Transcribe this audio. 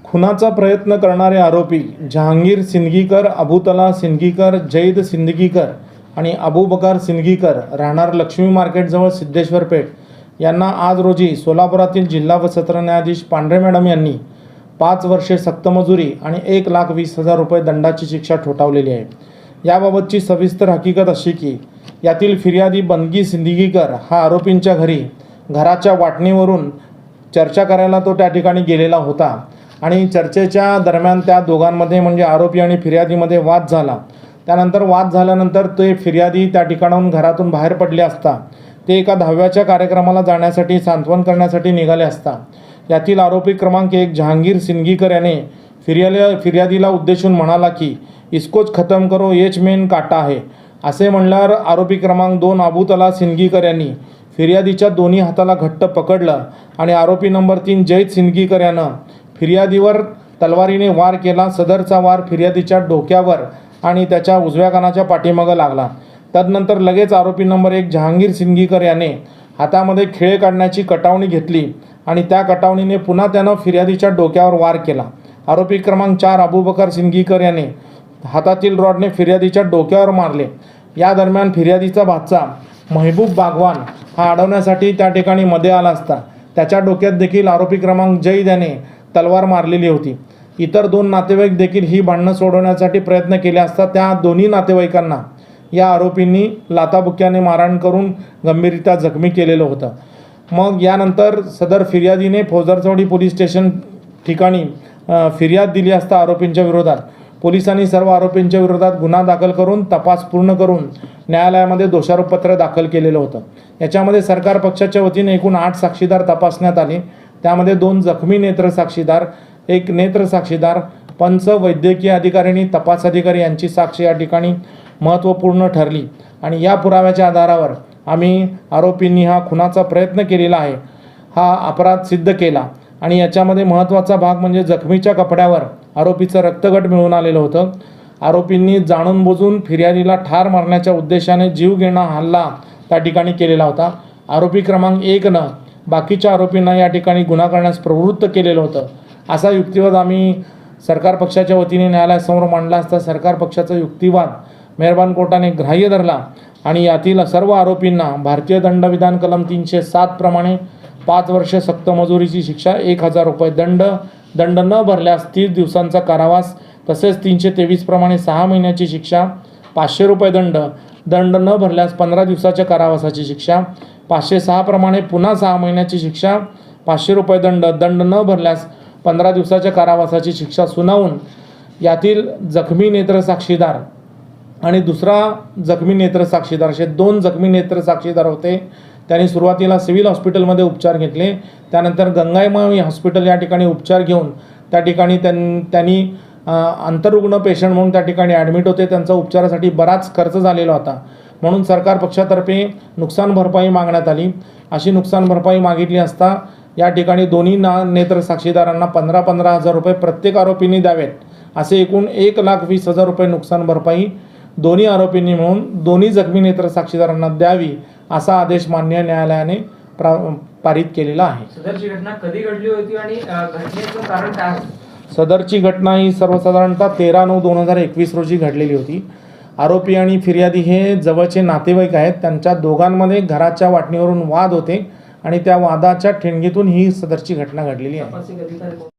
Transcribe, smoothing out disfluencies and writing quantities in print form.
खुनाचा प्रयत्न करणारे आरोपी जहांगीर सिंदगीकर, अबुतला सिंदगीकर, जैद सिंदगीकर आणि अबूबकर सिंदगीकर राहणार लक्ष्मी मार्केटजवळ सिद्धेश्वर पेठ यांना आज रोजी सोलापुरातील जिल्हा व सत्र न्यायाधीश पांढरे मॅडम यांनी 5 वर्षे सक्तमजुरी आणि 1,20,000 रुपये दंडाची शिक्षा ठोठावलेली आहे। याबाबतची सविस्तर हकीकत अशी की यातील फिर्यादी बंदगी सिंदगीकर हा आरोपींच्या घराच्या वाटणीवरून चर्चा करायला तो त्या ठिकाणी गेलेला होता आणि चर्चेच्या दरम्यान त्या दोघांमध्ये म्हणजे आरोपी आणि फिर्यादीमध्ये वाद झाला। त्यानंतर वाद झाल्यानंतर ते फिर्यादी त्या ठिकाणाहून घरातून बाहेर पडले असता ते एका 10व्याच्या कार्यक्रमाला जाण्यासाठी सांत्वन करण्यासाठी निघाले असता यातील आरोपी क्रमांक 1 जहांगीर सिंदगीकर याने फिर्यादीला उद्देशून म्हणाला की इसकोच खतम करो येच मेन काटा आहे असे म्हणल्यावर आरोपी क्रमांक 2 अबुतला सिंदगीकर यांनी फिर्यादीच्या दोन्ही हाताला घट्ट पकडलं आणि आरोपी नंबर 3 जैद सिंदगीकर यानं फिर्यादीवर तलवारीने वार केला। सदरचा वार फिर्यादीच्या डोक्यावर आणि त्याच्या उजव्या कानाच्या पाठीमागे लागला। तदनंतर लगेच आरोपी नंबर 1 जहांगीर सिंदगीकर याने हातामध्ये खिळे काढण्याची कटावणी घेतली आणि त्या कटावणीने पुन्हा त्यानं फिर्यादीच्या डोक्यावर वार केला। आरोपी क्रमांक 4 अबूबकर सिंदगीकर याने हातातील रॉडने फिर्यादीच्या डोक्यावर मारले। या दरम्यान फिर्यादीचा भाचा महबूब बागवान हा अडवण्यासाठी त्या ठिकाणी मध्ये आला असता त्याच्या डोक्यात देखील आरोपी क्रमांक जैद याने तलवार मारलेली होती। इतर 2 नातेवाईक देखील ही भांडणं सोडवण्यासाठी प्रयत्न केले असता त्या दोन्ही नातेवाईकांना या आरोपींनी लाथाबुक्क्याने मारहाण करून गंभीररित्या जखमी केलेलं होतं। मग यानंतर सदर फिर्यादीने फौजदारचौडी पोलीस स्टेशन ठिकाणी फिर्याद दिली असता आरोपींच्या विरोधात पोलिसांनी सर्व आरोपींच्या विरोधात गुन्हा दाखल करून तपास पूर्ण करून न्यायालयामध्ये दोषारोपपत्र दाखल केलेलं होतं। याच्यामध्ये सरकार पक्षाच्या वतीने एकूण 8 साक्षीदार तपासण्यात आले। त्यामध्ये 2 जखमी नेत्र साक्षीदार, 1 नेत्र साक्षीदार, पंच, वैद्यकीय अधिकारी आणि तपास अधिकारी यांची साक्ष या ठिकाणी महत्त्वपूर्ण ठरली आणि या पुराव्याच्या आधारावर आम्ही आरोपींनी हा खुनाचा प्रयत्न केलेला आहे हा अपराध सिद्ध केला आणि याच्यामध्ये महत्त्वाचा भाग म्हणजे जखमीच्या कपड्यावर आरोपीचं रक्तगट मिळून आलेलं होतं। आरोपींनी जाणून बुजून फिर्यादीला ठार मारण्याच्या उद्देशाने जीवघेणा हल्ला त्या ठिकाणी केलेला होता। आरोपी क्रमांक 1नं बाकीच्या आरोपींना या ठिकाणी गुन्हा करण्यास प्रवृत्त केलेलं होतं असा युक्तिवाद आम्ही सरकार पक्षाच्या वतीने न्यायालयासमोर मांडला असता सरकार पक्षाचा युक्तिवाद मेहरबान कोर्टाने ग्राह्य धरला आणि यातील सर्व आरोपींना भारतीय दंडविधान कलम 307 प्रमाणे 5 वर्षे सक्तमजुरीची शिक्षा, 1,000 रुपये दंड न भरल्यास 30 दिवसांचा कारावास तसेच 323 प्रमाणे 6 महिन्याची शिक्षा, 500 रुपये दंड न भरल्यास 15 दिवसाच्या कारावासाची शिक्षा, 506 प्रमाणे पुन्हा 6 महिन्याची शिक्षा, 500 रुपये दंड न भरल्यास 15 दिवसाच्या कारावासाची शिक्षा सुनावून यातील जखमी नेत्र साक्षीदार आणि दुसरा जखमी नेत्र साक्षीदार असे 2 जखमी नेत्र साक्षीदार होते। त्यांनी सुरुवातीला सिव्हिल हॉस्पिटलमध्ये उपचार घेतले। त्यानंतर गंगाईमाई हॉस्पिटल या ठिकाणी उपचार घेऊन त्या ठिकाणी त्यांनी आंतररुग्ण पेशंट म्हणून त्या ठिकाणी ॲडमिट होते। त्यांचा उपचारासाठी बराच खर्च झालेला होता म्हणून सरकार पक्षातर्फे नुकसान भरपाई मागण्यात आली। अशी नुकसान भरपाई मागितली असता या ठिकाणी दोन्ही नेत्र साक्षीदारांना 15,000 रुपये प्रत्येक आरोपींनी द्यावेत असे एकूण 1,20,000 रुपये नुकसान भरपाई दोन्ही आरोपींनी मिळून दोन्ही जखमी नेत्र साक्षीदारांना द्यावी असा आदेश माननीय न्यायालयाने पारित केलेला आहे। सदरची घटना कधी घडली होती आणि घटनेचं कारण काय होतं? सदरची घटना ही सर्वसाधारणतः 13/9/2021 रोजी घडलेली होती। आरोपी आणि फिर्यादी हे जवळचे नातेवाईक आहेत। त्यांच्या दोघांमध्ये घराच्या वाटणीवरून वाद होते आणि त्या वादाच्या ठिणगीतून ही सदरची घटना घडलेली आहे।